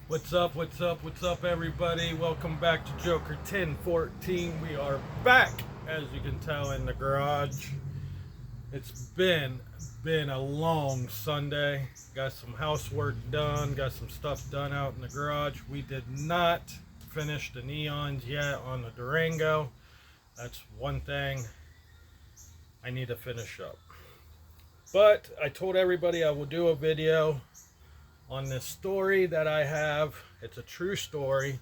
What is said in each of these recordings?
What's up, everybody? Welcome back to Joker 1014. We are back, as you can tell, in the garage. It's been a long Sunday. Got some housework done, got some stuff done out in the garage. We did not finish the neons yet on the Durango. That's one thing I need to finish up. But I told everybody I will do a video on this story that I have. It's a true story.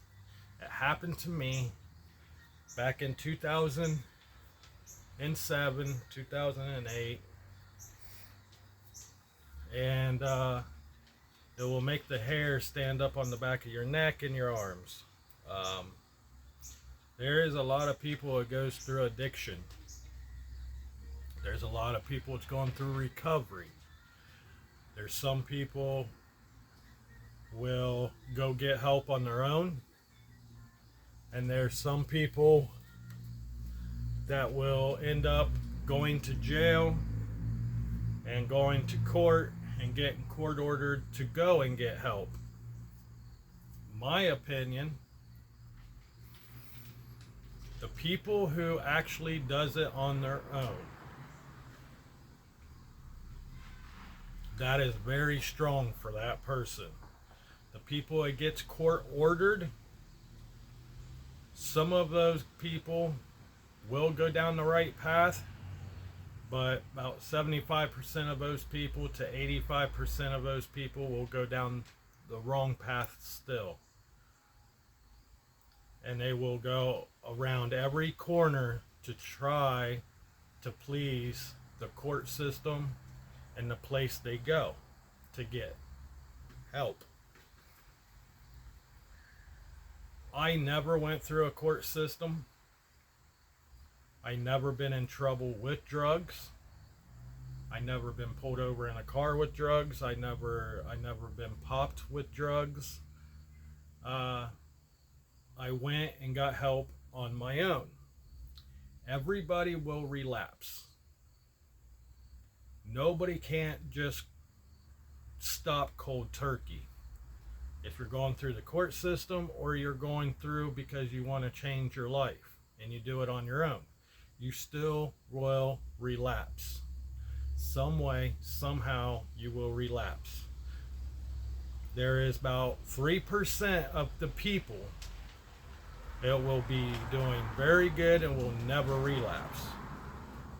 It happened to me back in 2007, 2008. And it will make the hair stand up on the back of your neck and your arms. Um, there is a lot of people that goes through addiction. There's a lot of people that's going through recovery. There's some people will go get help on their own, and there's some people that will end up going to jail and going to court and getting court ordered to go and get help. My opinion, the people who actually does it on their own, that is very strong for that person. The people that gets court ordered, some of those people will go down the right path, but about 75% of those people to 85% of those people will go down the wrong path still. And they will go around every corner to try to please the court system and the place they go to get help. I never went through a court system. I never been in trouble with drugs. I never been pulled over in a car with drugs. I never been popped with drugs. I went and got help on my own. Everybody will relapse. Nobody can't just stop cold turkey. If you're going through the court system or you're going through because you want to change your life and you do it on your own, you still will relapse. Some way, somehow, you will relapse. There is about 3% of the people that will be doing very good and will never relapse.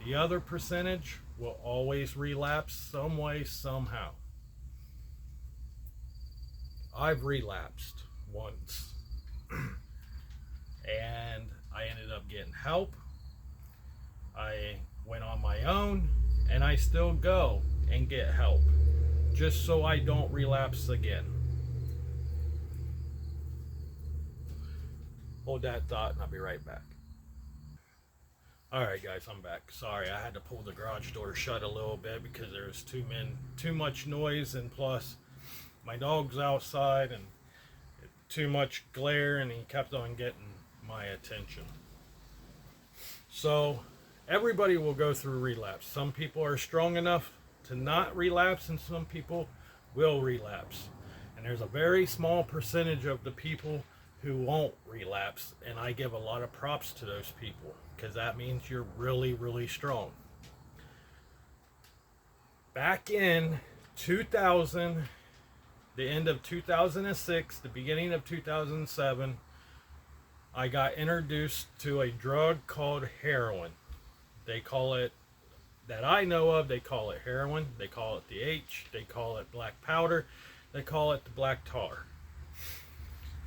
The other percentage will always relapse some way, somehow. I've relapsed once and I ended up getting help. I went on my own and I still go and get help just so I don't relapse again. Hold that thought and I'll be right back. Alright guys, I'm back. Sorry, I had to pull the garage door shut a little bit because there was too much noise, and plus my dog's outside and too much glare, and he kept on getting my attention. So everybody will go through relapse. Some people are strong enough to not relapse, and some people will relapse. And there's a very small percentage of the people who won't relapse, and I give a lot of props to those people because that means you're really, really strong. Back in 2000, the end of 2006, the beginning of 2007, I got introduced to a drug called heroin. They call it, that I know of, they call it heroin. They call it the H. They call it black powder. They call it the black tar.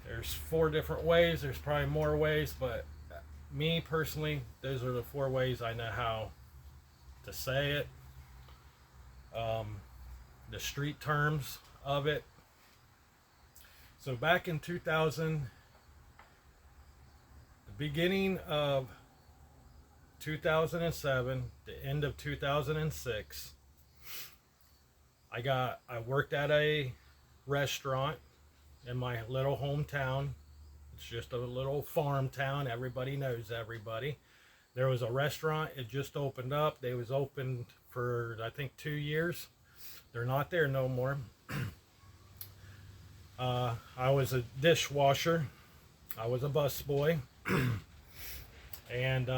There's 4 different ways. There's probably more ways, but me personally, those are the 4 ways I know how to say it. The street terms of it. So back in 2000, the beginning of 2007, the end of 2006, I worked at a restaurant in my little hometown. It's just a little farm town. Everybody knows everybody. There was a restaurant. It just opened up. They was open for, I think, 2 years. They're not there no more. I was a dishwasher. I was a busboy, and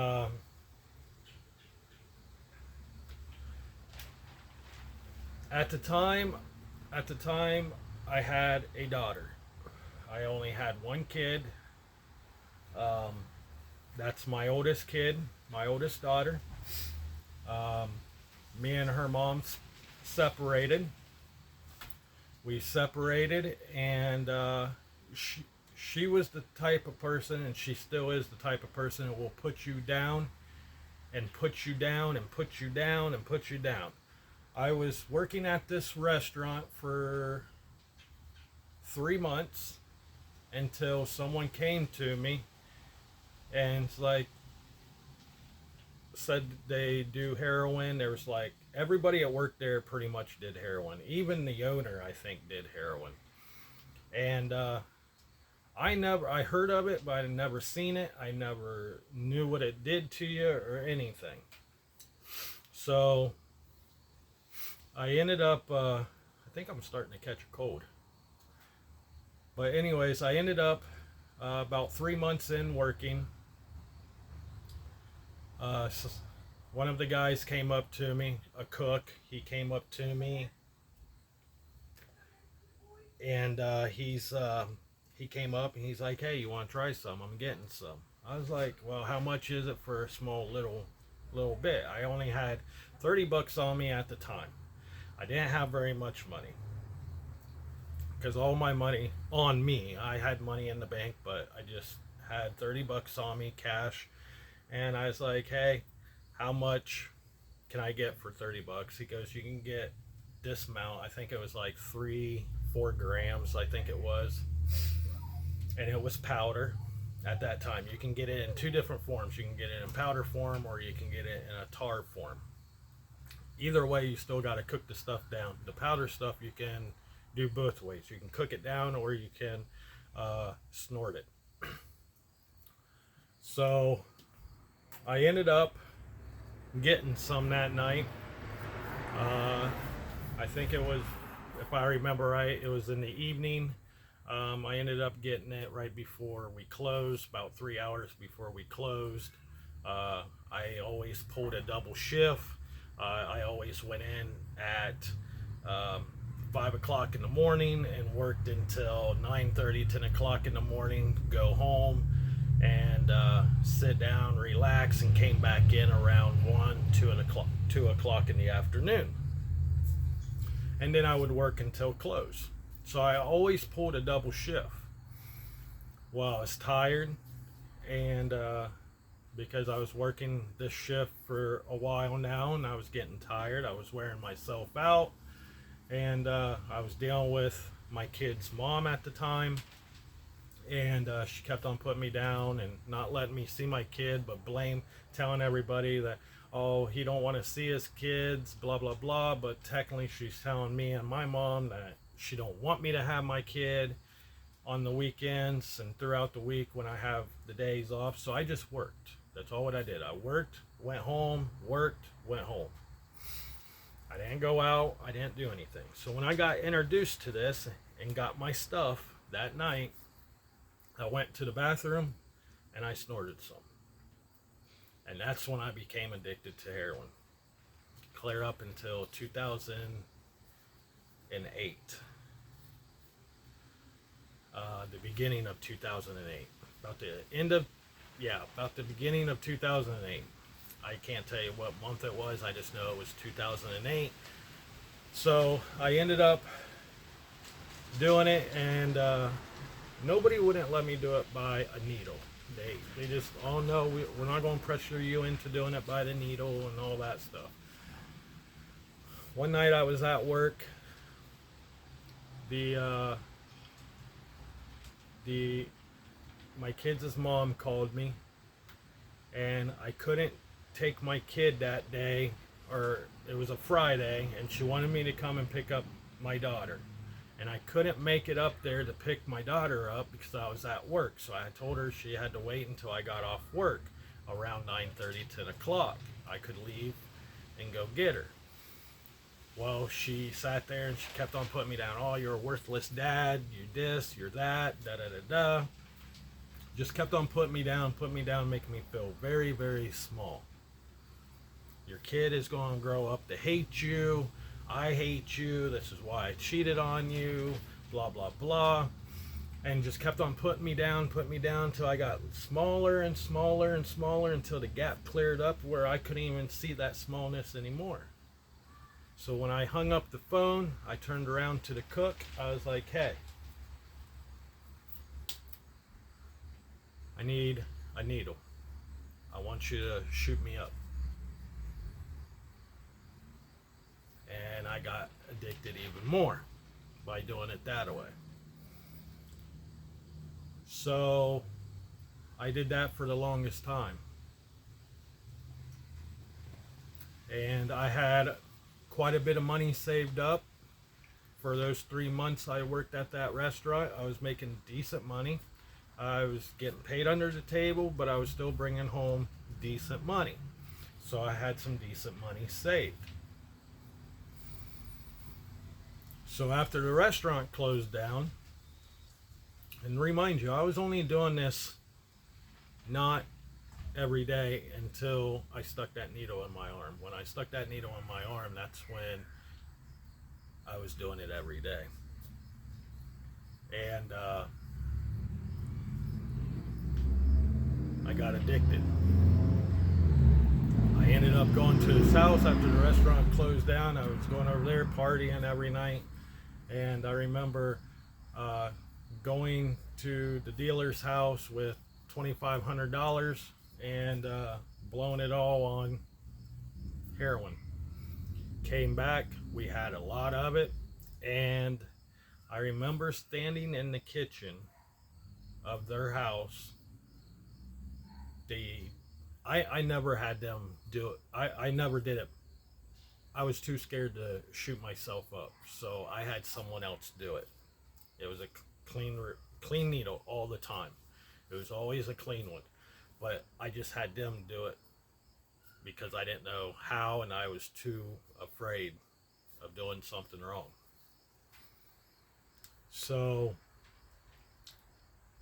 at the time, at the time, I had a daughter. I only had one kid. Um, that's my oldest kid, my oldest daughter. Um, Me and her mom separated. We separated, and she was the type of person, and she still is the type of person that will put you down and put you down and put you down and put you down. I was working at this restaurant for 3 months until someone came to me and like said they do heroin. There was like everybody at work there pretty much did heroin. Even the owner, I think, did heroin. And I heard of it, but I never seen it. I never knew what it did to you or anything. So I ended up, I think I'm starting to catch a cold. But anyways, I ended up about 3 months in working. One of the guys came up to me, a cook. He came up to me, and he came up and he's like, "Hey, you want to try some? I'm getting some." I was like, "Well, how much is it for a small little bit?" I only had $30 on me at the time. I didn't have very much money because all my money on me. I had money in the bank, but I just had $30 on me, cash. And I was like, "Hey, how much can I get for $30?" He goes, "You can get this amount." I think it was like 4 grams, I think it was. And it was powder at that time. You can get it in 2 different forms. You can get it in powder form, or you can get it in a tar form. Either way, you still got to cook the stuff down. The powder stuff, you can do both ways. You can cook it down, or you can snort it. So I ended up getting some that night. I think it was, if I remember right, it was in the evening. I ended up getting it right before we closed, about 3 hours before we closed. I always pulled a double shift. I always went in at 5 o'clock in the morning and worked until 9:30, 10 o'clock in the morning, go home and sit down, relax, and came back in around 2 o'clock in the afternoon. And then I would work until close. So I always pulled a double shift. Well, I was tired, and because I was working this shift for a while now, and I was getting tired, I was wearing myself out, and I was dealing with my kid's mom at the time, and she kept on putting me down and not letting me see my kid, but telling everybody that, oh, he don't want to see his kids, blah blah blah. But technically she's telling me and my mom that she don't want me to have my kid on the weekends and throughout the week when I have the days off. So I just worked. That's all what I did. I worked, went home, worked, went home. I didn't go out, I didn't do anything. So when I got introduced to this and got my stuff that night, I went to the bathroom and I snorted some. And that's when I became addicted to heroin. Clear up until 2008. The beginning of 2008. About the beginning of 2008. I can't tell you what month it was. I just know it was 2008. So I ended up doing it, and nobody wouldn't let me do it by a needle. They just, oh no, we're not going to pressure you into doing it by the needle and all that stuff. One night I was at work. My kid's mom called me, and I couldn't take my kid that day, or it was a Friday, and she wanted me to come and pick up my daughter. And I couldn't make it up there to pick my daughter up because I was at work. So I told her she had to wait until I got off work around 9:30, 10 o'clock. I could leave and go get her. Well, she sat there and she kept on putting me down. Oh, you're a worthless dad. You this, you're that, da da da da. Just kept on putting me down, making me feel very, very small. Your kid is going to grow up to hate you. I hate you. This is why I cheated on you. Blah, blah, blah. And just kept on putting me down until I got smaller and smaller and smaller until the gap cleared up where I couldn't even see that smallness anymore. So when I hung up the phone, I turned around to the cook. I was like, hey, I need a needle. I want you to shoot me up. And I got addicted even more by doing it that way. So I did that for the longest time. And I had quite a bit of money saved up. For those 3 months I worked at that restaurant, I was making decent money. I was getting paid under the table, but I was still bringing home decent money. So I had some decent money saved. So after the restaurant closed down, and remind you, I was only doing this not every day until I stuck that needle in my arm. When I stuck that needle in my arm, that's when I was doing it every day. And I got addicted. I ended up going to his house after the restaurant closed down. I was going over there partying every night. And I remember going to the dealer's house with $2,500 and blowing it all on heroin. Came back, we had a lot of it, and I remember standing in the kitchen of their house. I never had them do it. I never did it. I was too scared to shoot myself up, so I had someone else do it. It was a clean needle all the time. It was always a clean one, but I just had them do it because I didn't know how, and I was too afraid of doing something wrong. So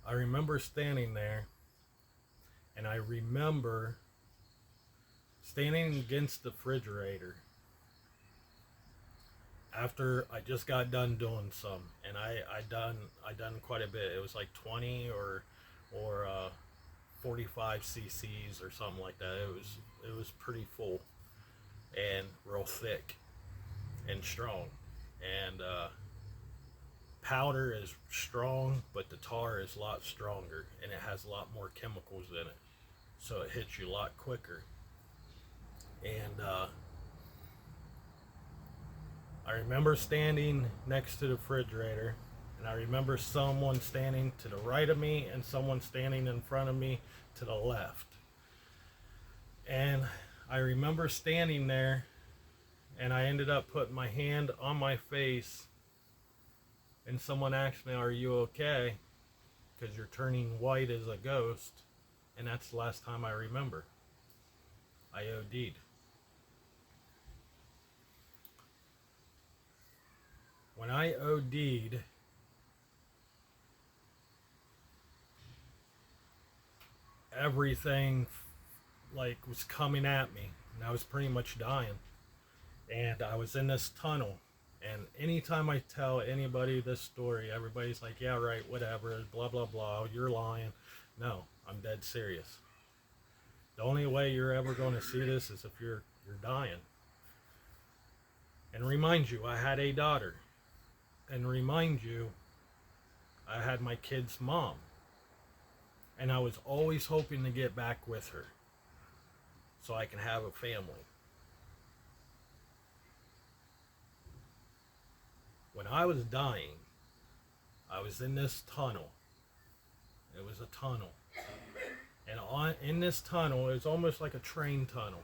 I remember standing there, and I remember standing against the refrigerator after I just got done doing some, and I done quite a bit. It was like 20 or 45 cc's or something like that. It was pretty full and real thick and strong. And powder is strong, but the tar is a lot stronger, and it has a lot more chemicals in it, so it hits you a lot quicker. And I remember standing next to the refrigerator, and I remember someone standing to the right of me and someone standing in front of me to the left. And I remember standing there, and I ended up putting my hand on my face, and someone asked me, "Are you okay? Because you're turning white as a ghost." And that's the last time I remember. I OD'd. When I OD'd, everything like was coming at me, and I was pretty much dying. And I was in this tunnel, and anytime I tell anybody this story, everybody's like, "Yeah, right, whatever, blah blah blah, you're lying." No, I'm dead serious. The only way you're ever going to see this is if you're dying. And remind you, I had a daughter. And remind you, I had my kid's mom. And I was always hoping to get back with her so I can have a family. When I was dying, I was in this tunnel. It was a tunnel. And in this tunnel, it was almost like a train tunnel.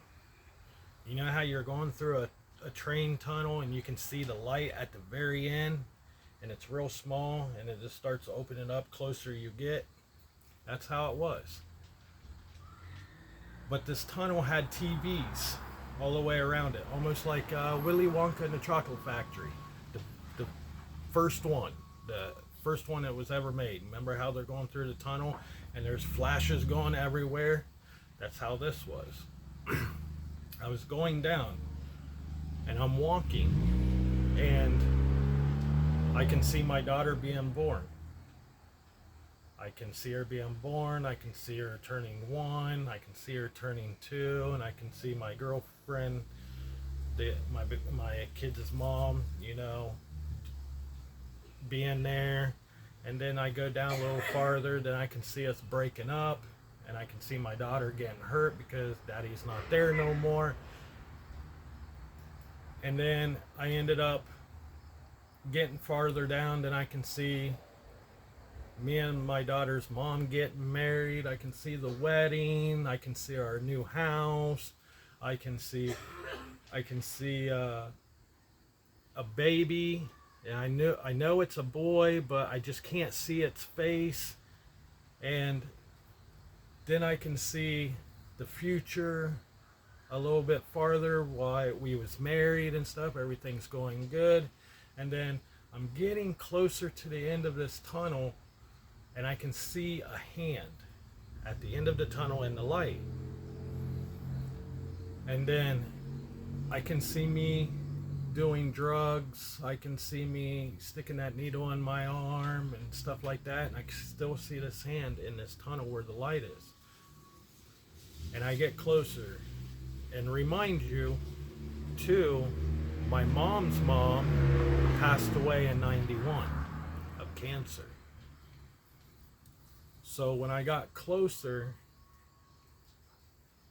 You know how you're going through a train tunnel and you can see the light at the very end, and it's real small, and it just starts opening up closer you get? That's how it was. But this tunnel had TVs, all the way around it, almost like Willy Wonka and the Chocolate Factory, the first one, the first one that was ever made. Remember how they're going through the tunnel and there's flashes going everywhere? That's how this was. I was going down and I'm walking and I can see my daughter being born. I can see her being born, I can see her turning 1, I can see her turning 2, and I can see my girlfriend, my kid's mom, being there. And then I go down a little farther, then I can see us breaking up, and I can see my daughter getting hurt because daddy's not there no more. And then I ended up getting farther down, then I can see me and my daughter's mom getting married. I can see the wedding. I can see our new house. I can see a baby. And I know it's a boy, but I just can't see its face. And then I can see the future a little bit farther while we was married and stuff. Everything's going good. And then I'm getting closer to the end of this tunnel, and I can see a hand at the end of the tunnel in the light. And then I can see me doing drugs. I can see me sticking that needle in my arm and stuff like that. And I can still see this hand in this tunnel where the light is. And I get closer and remind you, too, my mom's mom passed away in 91 of cancer. So when I got closer,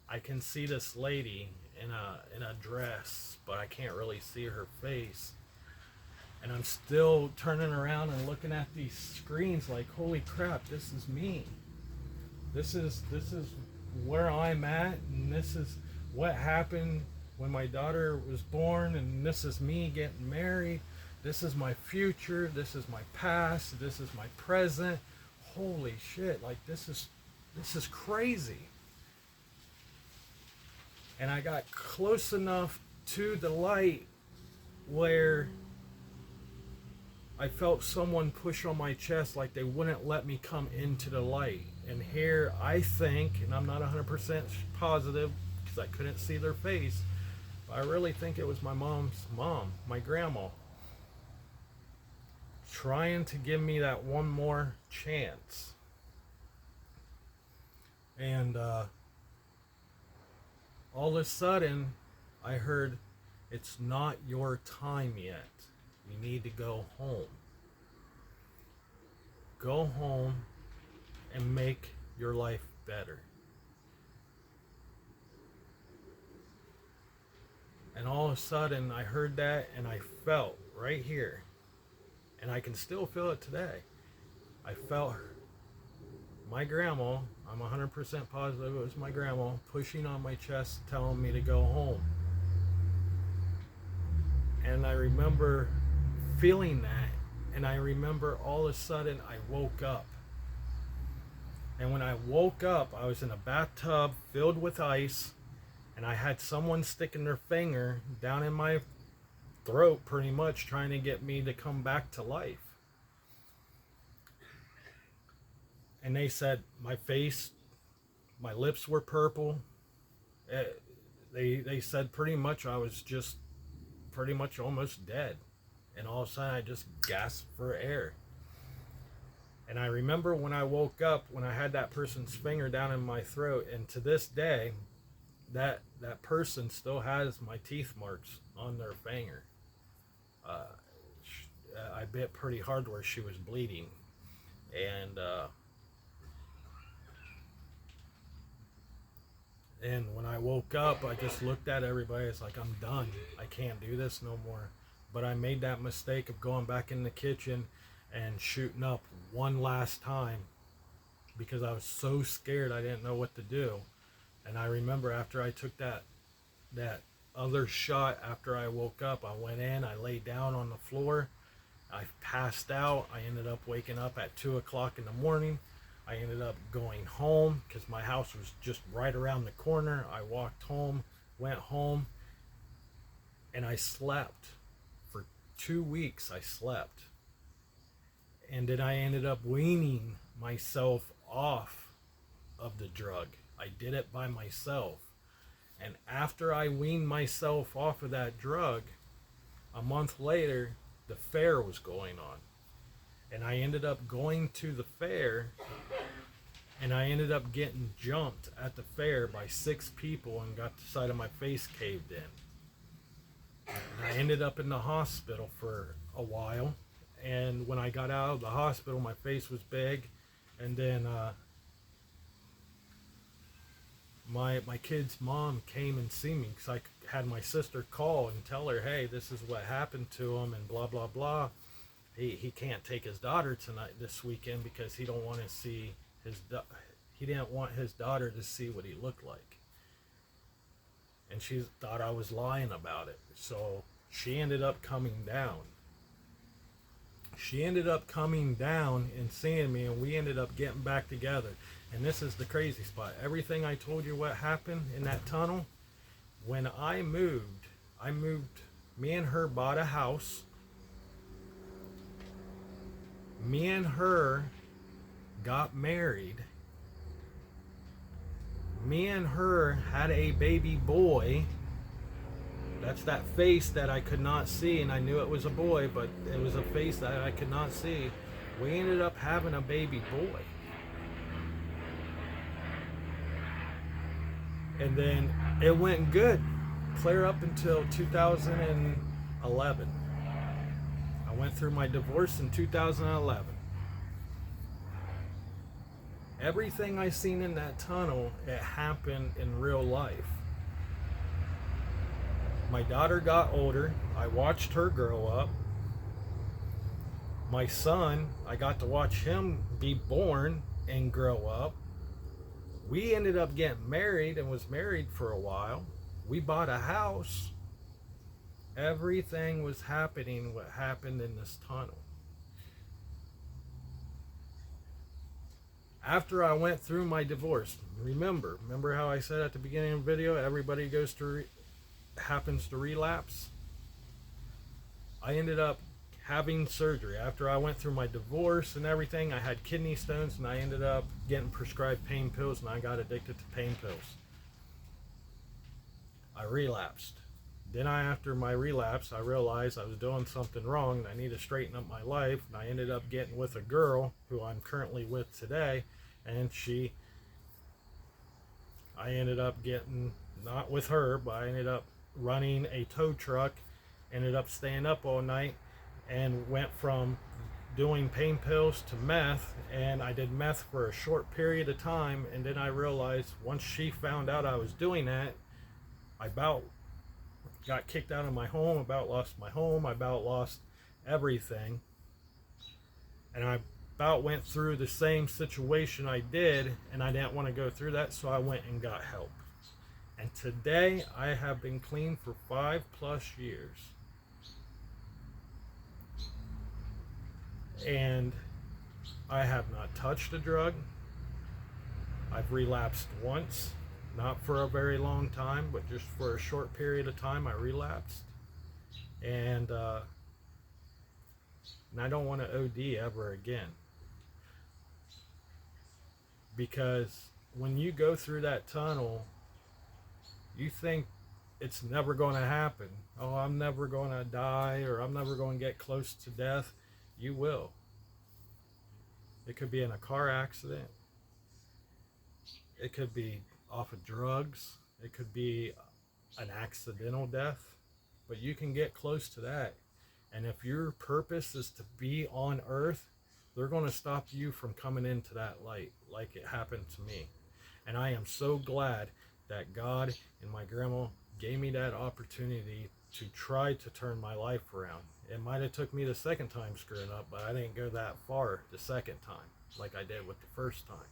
I can see this lady in a dress, but I can't really see her face. And I'm still turning around and looking at these screens like, holy crap, this is me. This is where I'm at, and this is what happened when my daughter was born, and this is me getting married. This is my future, this is my past, this is my present. Holy shit, like this is crazy. And I got close enough to the light where I felt someone push on my chest like they wouldn't let me come into the light. And here I think, and I'm not 100% positive because I couldn't see their face, but I really think it was my mom's mom, my grandma, trying to give me that one more chance. And all of a sudden I heard, it's not your time yet. You need to go home. Go home and make your life better. And all of a sudden I heard that, and I felt right here, and I can still feel it today. I felt my grandma, I'm 100% positive it was my grandma, pushing on my chest, telling me to go home. And I remember feeling that, and I remember all of a sudden I woke up. And when I woke up, I was in a bathtub filled with ice, and I had someone sticking their finger down in my throat, pretty much trying to get me to come back to life. And they said my face, my lips were purple. They said pretty much I was just pretty much almost dead. And all of a sudden I just gasped for air. And I remember when I woke up, when I had that person's finger down in my throat, and to this day, that person still has my teeth marks on their finger. I bit pretty hard where she was bleeding. And when I woke up, I just looked at everybody. It's like, I'm done. I can't do this no more. But I made that mistake of going back in the kitchen and shooting up one last time because I was so scared I didn't know what to do. And I remember after I took that other shot, after I woke up, I went in, I laid down on the floor, I passed out. I ended up waking up at 2 o'clock in the morning. I ended up going home because my house was just right around the corner. I walked home, went home, And I slept for 2 weeks. I slept, and then I ended up weaning myself off of the drug. I did it by myself. And after I weaned myself off of that drug, a month later, the fair was going on. And I ended up going to the fair, and I ended up getting jumped at the fair by 6 people and got the side of my face caved in. And I ended up in the hospital for a while. And when I got out of the hospital, my face was big. And then my kid's mom came and see me because I had my sister call and tell her, hey, this is what happened to him and blah, blah, blah. He can't take his daughter tonight this weekend because he don't want to see he didn't want his daughter to see what he looked like. And she thought I was lying about it. So she ended up coming down. She ended up coming down and seeing me, and we ended up getting back together. And this is the crazy spot. Everything I told you what happened in that tunnel, when I moved, me and her bought a house. Me and her got married. Me and her had a baby boy. That's that face that I could not see, and I knew it was a boy, but it was a face that I could not see. We ended up having a baby boy. And then it went good, clear up until 2011. I went through my divorce in 2011. Everything I seen in that tunnel, it happened in real life. My daughter got older. I watched her grow up. My son, I got to watch him be born and grow up. We ended up getting married and was married for a while. We bought a house. Everything was happening what happened in this tunnel. After I went through my divorce, remember how I said at the beginning of the video, everybody happens to relapse? I ended up having surgery. After I went through my divorce and everything, I had kidney stones, and I ended up getting prescribed pain pills, and I got addicted to pain pills. I relapsed. Then after my relapse, I realized I was doing something wrong and I need to straighten up my life. And I ended up getting with a girl who I'm currently with today, and I ended up getting, not with her, but I ended up running a tow truck, ended up staying up all night, and went from doing pain pills to meth. And I did meth for a short period of time, and then I realized once she found out I was doing that, I about got kicked out of my home, about lost my home, I about lost everything. And I about went through the same situation I did, and I didn't want to go through that, so I went and got help. And today I have been clean for 5+ years. And I have not touched a drug. I've relapsed once. Not for a very long time, but just for a short period of time, I relapsed. And I don't want to OD ever again. Because when you go through that tunnel, you think it's never going to happen. Oh, I'm never going to die, or I'm never going to get close to death. You will. It could be in a car accident. It could be off of drugs. It could be an accidental death, but you can get close to that. And if your purpose is to be on earth, they're going to stop you from coming into that light, like it happened to me. And I am so glad that God and my grandma gave me that opportunity to try to turn my life around. It might have took me the second time screwing up, but I didn't go that far the second time like I did with the first time.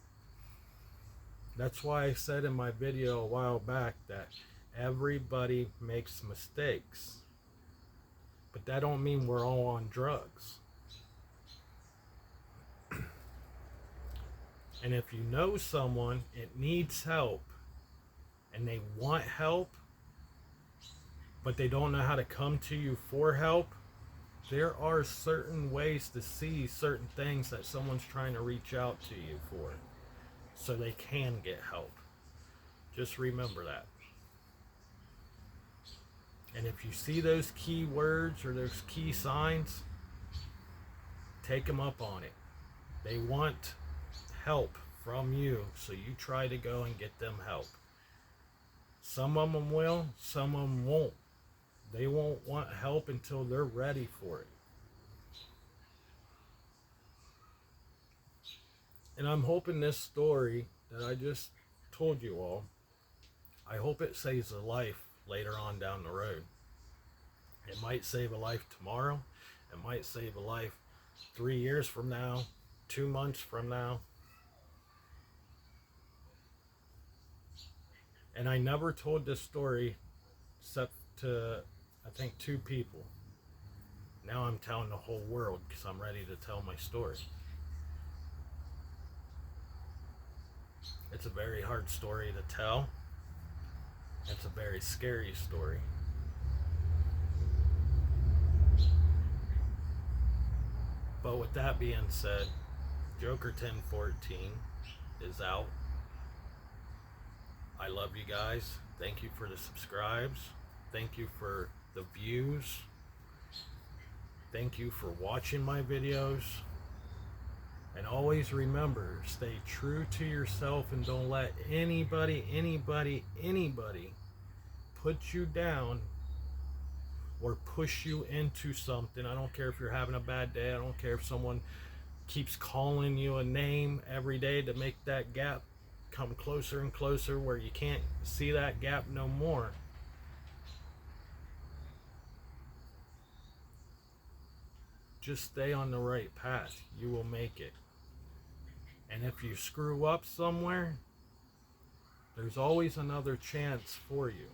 That's why I said in my video a while back that everybody makes mistakes. But that don't mean we're all on drugs. And if you know someone, it needs help, and they want help, but they don't know how to come to you for help, there are certain ways to see certain things that someone's trying to reach out to you for so they can get help. Just remember that. And if you see those key words or those key signs, take them up on it. They want help from you, so you try to go and get them help. Some of them will, some of them won't. They won't want help until they're ready for it. And I'm hoping this story that I just told you all, I hope it saves a life later on down the road. It might save a life tomorrow. It might save a life 3 years from now, 2 months from now. And I never told this story except to, I think, 2 people. Now I'm telling the whole world because I'm ready to tell my story. It's a very hard story to tell. It's a very scary story. But with that being said, Joker 1014 is out. I love you guys. Thank you for the subscribes. Thank you for the views. Thank you for watching my videos. And always remember, stay true to yourself and don't let anybody put you down or push you into something. I don't care if you're having a bad day. I don't care if someone keeps calling you a name every day to make that gap come closer and closer where you can't see that gap no more. Just stay on the right path. You will make it. And if you screw up somewhere, there's always another chance for you.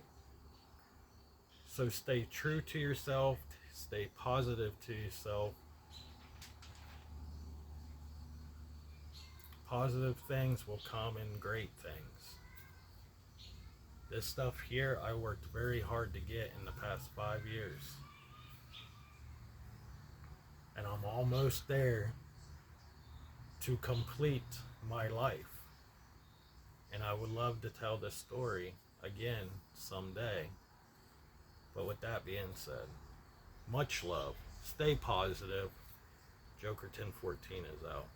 So stay true to yourself. Stay positive to yourself. Positive things will come in great things. This stuff here, I worked very hard to get in the past 5 years. And I'm almost there to complete my life. And I would love to tell this story again someday. But with that being said, much love. Stay positive. Joker 1014 is out.